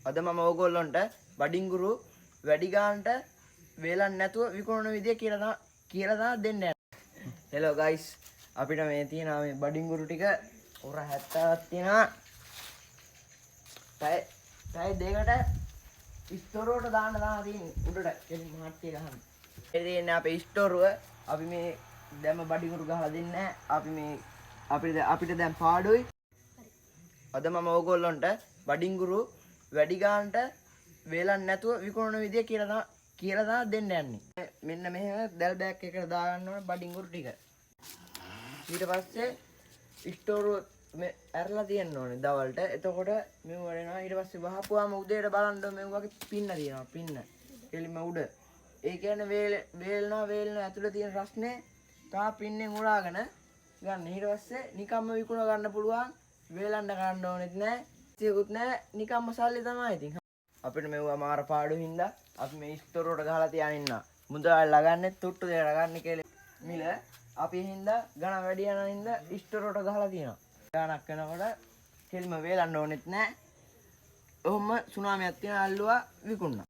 අද මම ඕගොල්ලන්ට බඩින්ගුරු වැඩි ගන්නට වේලක් නැතුව විකුණන විදිය කියලා දෙන්න යනවා. හෙලෝ ගයිස් අපිට මේ තියෙනවා මේ බඩින්ගුරු ටික උර 70ක් තියෙනවා. පැය දෙකකට ස්ටෝරුවට දාන්න තියෙන්නේ උඩට කෙලින් මහත්ය ගහන්න. ඒ තියෙන්නේ අපේ ස්ටෝරුව. අපි මේ දැම්ම බඩින්ගුරු ගහලා දෙන්නේ නැහැ. අපිට දැන් පාඩුයි. අද මම ඕගොල්ලන්ට බඩින්ගුරු වැඩි ගන්නට වේලක් නැතුව විකුණන විදිය කියලා දෙන්න යන්නේ. මෙන්න මෙහෙම දැල් බෑග් එකකට දාගන්න ඕන බඩින්ගුරු ටික. ඊට පස්සේ ස්ටෝරුව මේ ඇරලා තියන්න ඕනේ දවල්ට. එතකොට මෙව වඩනවා. ඊට පස්සේ වහපුවාම උදේට බලන්න මේ වගේ පින්න තියෙනවා. පින්න. එළිම උඩ. ඒ කියන්නේ වේලන ඇතුලේ තියෙන රස්නේ තා පින්නෙන් උරාගෙන ගන්න. ඊට පස්සේ නිකම්ම විකුණ ගන්න පුළුවන්. වේලන්න ගන්න ඕනෙත් නැහැ. තියකුත් නැහැ. නිකම්ම සල්ලි තමයි ඉතින්. අපිට මෙවුවා මාර පාඩු හින්දා අපි මේ ස්ටෝරුවට ගහලා තියාගෙන ඉන්නවා. මුදල් ලගන්නේ තුට්ටු දෙක ලගන්නේ කියලා මිල අපි හින්දා ගණ වැඩි යන හින්දා ස්ටෝරුවට ගහලා තියෙනවා. ගානක් වෙනකොට කෙලිම වේලන්න ඕනෙත් නැහැ. ඔහොම සුනාමියක් තියෙන අල්ලුවා විකුණනවා.